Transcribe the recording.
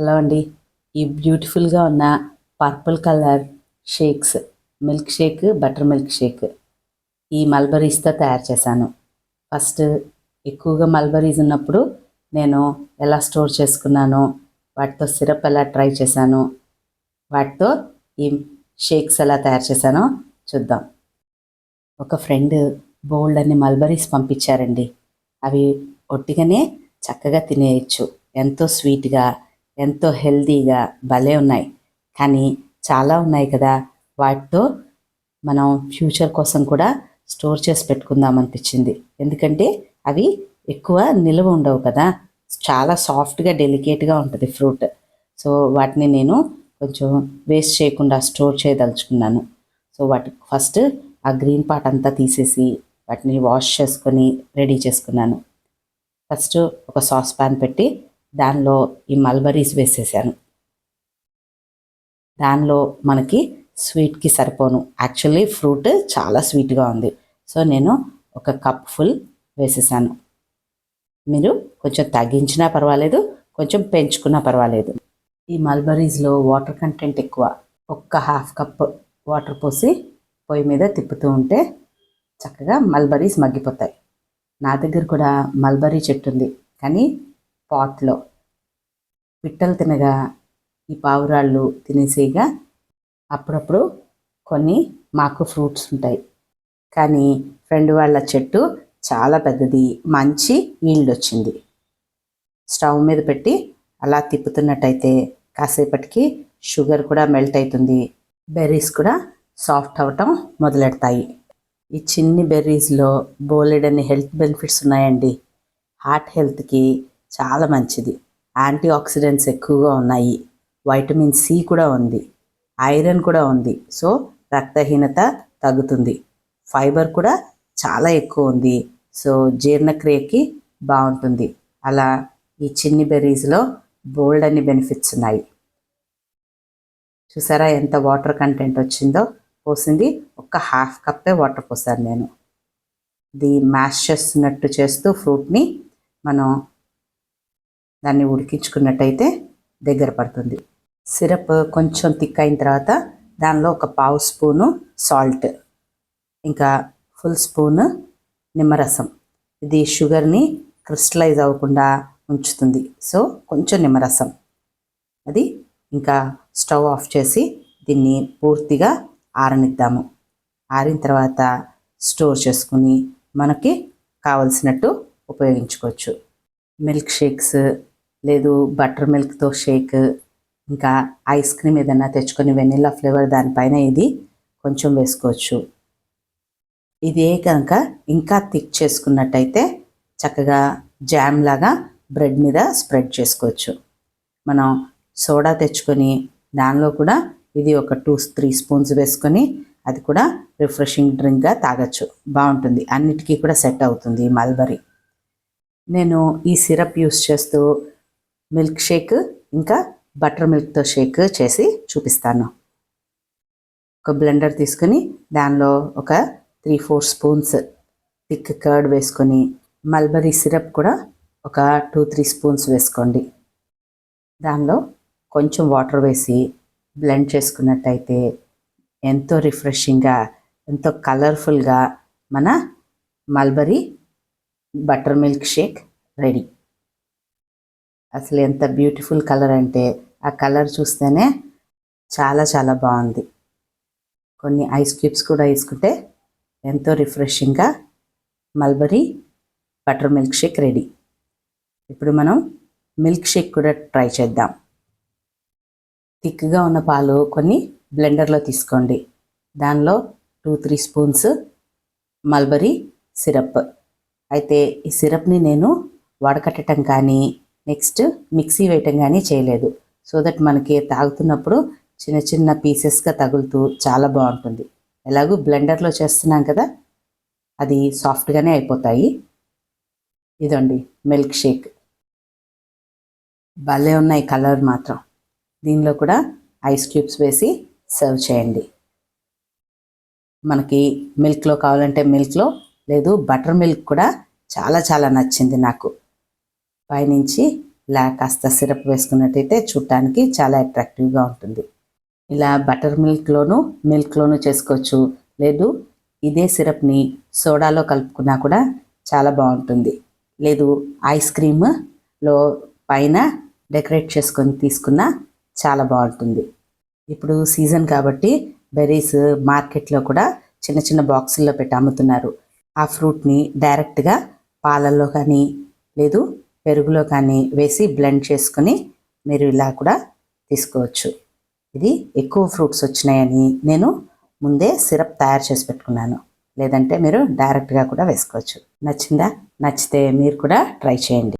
Hello అండి. ఈ బ్యూటిఫుల్గా ఉన్న purple colour shakes, milk shake, butter milk Sheikh ఈ మల్బరీస్తో తయారు చేశాను. ఫస్ట్ ఎక్కువగా మల్బరీస్ ఉన్నప్పుడు నేను ఎలా స్టోర్ చేసుకున్నానో, వాటితో సిరప్ ఎలా ట్రై చేశానో, వాటితో ఈ షేక్స్ ఎలా తయారు చేశానో చూద్దాం. ఒక ఫ్రెండ్ బోల్డ్ అన్ని మల్బరీస్ పంపించారండి. అవి ఒట్టిగానే చక్కగా తినేయచ్చు. ఎంతో స్వీట్గా, ఎంతో హెల్తీగా భలే ఉన్నాయి. కానీ చాలా ఉన్నాయి కదా, వాటితో మనం ఫ్యూచర్ కోసం కూడా స్టోర్ చేసి పెట్టుకుందాం అనిపించింది. ఎందుకంటే అవి ఎక్కువ నిల్వ ఉండవు కదా, చాలా సాఫ్ట్గా డెలికేట్గా ఉంటుంది ఫ్రూట్. సో వాటిని నేను కొంచెం వేస్ట్ చేయకుండా స్టోర్ చేయదలుచుకున్నాను. సో వాటికి ఫస్ట్ ఆ గ్రీన్ పార్ట్ అంతా తీసేసి వాటిని వాష్ చేసుకొని రెడీ చేసుకున్నాను. ఫస్ట్ ఒక సాస్ పాన్ పెట్టి దానిలో ఈ మల్బరీస్ వేసేసాను. దానిలో మనకి స్వీట్కి సరిపోను, యాక్చువల్లీ ఫ్రూట్ చాలా స్వీట్గా ఉంది. సో నేను ఒక కప్ ఫుల్ వేసేసాను. మీరు కొంచెం తగ్గించినా పర్వాలేదు, కొంచెం పెంచుకున్నా పర్వాలేదు. ఈ మల్బరీస్లో వాటర్ కంటెంట్ ఎక్కువ. ఒక్క హాఫ్ కప్ వాటర్ పోసి పొయ్యి మీద తిప్పుతూ ఉంటే చక్కగా మల్బరీస్ మగ్గిపోతాయి. నా దగ్గర కూడా మల్బరీ చెట్టు ఉంది, కానీ పాట్లో. పిట్టలు తినగా ఈ పావురాళ్ళు తినేసేగా అప్పుడప్పుడు కొన్ని మాకు ఫ్రూట్స్ ఉంటాయి. కానీ ఫ్రెండ్ వాళ్ళ చెట్టు చాలా పెద్దది, మంచి ఈల్డ్ వచ్చింది. స్టవ్ మీద పెట్టి అలా తిప్పుతున్నట్టయితే కాసేపటికి షుగర్ కూడా మెల్ట్ అవుతుంది, బెర్రీస్ కూడా సాఫ్ట్ అవ్వటం మొదలెడతాయి. ఈ చిన్ని బెర్రీస్లో బోలెడన్ని హెల్త్ బెనిఫిట్స్ ఉన్నాయండి. హార్ట్ హెల్త్కి చాలా మంచిది. యాంటీ ఆక్సిడెంట్స్ ఎక్కువగా ఉన్నాయి. వైటమిన్ సి కూడా ఉంది, ఐరన్ కూడా ఉంది. సో రక్తహీనత తగ్గుతుంది. ఫైబర్ కూడా చాలా ఎక్కువ ఉంది. సో జీర్ణక్రియకి బాగుంటుంది. అలా ఈ చిన్ని బెర్రీస్లో బోల్డ్ అన్ని బెనిఫిట్స్ ఉన్నాయి. చూసారా ఎంత వాటర్ కంటెంట్ వచ్చిందో? పోసింది ఒక హాఫ్ కప్పే వాటర్ పోసాను నేను. ఇది మ్యాష్ చేస్తున్నట్టు చేస్తూ ఫ్రూట్ని మనం దాన్ని ఉడికించుకున్నట్టయితే దగ్గర పడుతుంది. సిరప్ కొంచెం థిక్ అయిన తర్వాత దానిలో ఒక పావు స్పూను సాల్ట్, ఇంకా ఫుల్ స్పూన్ నిమ్మరసం. ఇది షుగర్ని క్రిస్టలైజ్ అవ్వకుండా ఉంచుతుంది. సో కొంచెం నిమ్మరసం అది. ఇంకా స్టవ్ ఆఫ్ చేసి దీన్ని పూర్తిగా ఆరనిద్దాము. ఆరిన తర్వాత స్టోర్ చేసుకుని మనకి కావలసినట్టు ఉపయోగించుకోవచ్చు. మిల్క్ షేక్స్, లేదు బటర్ మిల్క్తో షేక్, ఇంకా ఐస్ క్రీమ్ ఏదైనా తెచ్చుకొని వెనిలా ఫ్లేవర్ దానిపైన ఇది కొంచెం వేసుకోవచ్చు. ఇదే కనుక ఇంకా థిక్ చేసుకున్నట్టయితే చక్కగా జామ్ లాగా బ్రెడ్ మీద స్ప్రెడ్ చేసుకోవచ్చు. మనం సోడా తెచ్చుకొని దానిలో కూడా ఇది ఒక 2-3 స్పూన్స్ వేసుకొని అది కూడా రిఫ్రెషింగ్ డ్రింక్గా తాగొచ్చు. బాగుంటుంది, అన్నిటికీ కూడా సెట్ అవుతుంది ఈ మల్బరీ. నేను ఈ సిరప్ యూస్ చేస్తూ మిల్క్ షేక్ ఇంకా బటర్ మిల్క్తో షేక్ చేసి చూపిస్తాను. ఒక బ్లెండర్ తీసుకొని దానిలో ఒక 3-4 స్పూన్స్ థిక్ కర్డ్ వేసుకొని మల్బరీ సిరప్ కూడా ఒక 2-3 స్పూన్స్ వేసుకోండి. దానిలో కొంచెం వాటర్ వేసి బ్లెండ్ చేసుకున్నట్టయితే ఎంతో రిఫ్రెషింగ్గా, ఎంతో కలర్ఫుల్గా మన mulberry butter milk shake ready. అసలు ఎంత బ్యూటిఫుల్ కలర్ అంటే ఆ కలర్ చూస్తేనే చాలా చాలా బాగుంది. కొన్ని ఐస్ క్యూబ్స్ కూడా వేసుకుంటే ఎంతో రిఫ్రెషింగ్గా mulberry butter milk shake ready. ఇప్పుడు మనం మిల్క్ షేక్ కూడా ట్రై చేద్దాం. థిక్గా ఉన్న పాలు కొన్ని బ్లెండర్లో తీసుకోండి. దానిలో 2-3 స్పూన్స్ మల్బరీ సిరప్. అయితే ఈ సిరప్ని నేను వడకట్టడం కానీ నెక్స్ట్ మిక్సీ వేయటం కానీ చేయలేదు. సో దట్ మనకి తాగుతున్నప్పుడు చిన్న చిన్న పీసెస్గా తగులుతూ చాలా బాగుంటుంది. ఎలాగూ బ్లెండర్లో చేస్తున్నాం కదా, అది సాఫ్ట్గానే అయిపోతాయి. ఇదండి మిల్క్ షేక్. భలే ఉన్నాయి కలర్ మాత్రం. దీనిలో కూడా ఐస్ క్యూబ్స్ వేసి సర్వ్ చేయండి. మనకి మిల్క్లో కావాలంటే మిల్క్లో, లేదు బటర్ మిల్క్ కూడా చాలా చాలా నచ్చింది నాకు. పైనుంచి ఇలా కాస్త సిరప్ వేసుకున్నట్టయితే చూడటానికి చాలా అట్రాక్టివ్గా ఉంటుంది. ఇలా బటర్ మిల్క్లోనూ చేసుకోవచ్చు. లేదు ఇదే సిరప్ని సోడాలో కలుపుకున్నా కూడా చాలా బాగుంటుంది. లేదు ఐస్ క్రీమ్లో పైన డెకరేట్ చేసుకొని తీసుకున్నా చాలా బాగుంటుంది. ఇప్పుడు సీజన్ కాబట్టి బెర్రీస్ మార్కెట్లో కూడా చిన్న చిన్న బాక్సుల్లో పెట్టి అమ్ముతున్నారు. ఆ ఫ్రూట్ని డైరెక్ట్గా పాలల్లో కానీ లేదు పెరుగులో కానీ వేసి బ్లెండ్ చేసుకొని మీరు ఇలా కూడా తీసుకోవచ్చు. ఇది ఎక్కువ ఫ్రూట్స్ వచ్చినాయని నేను ముందే సిరప్ తయారు చేసి పెట్టుకున్నాను. లేదంటే మీరు డైరెక్ట్గా కూడా వేసుకోవచ్చు. నచ్చిందా? నచ్చితే మీరు కూడా ట్రై చేయండి.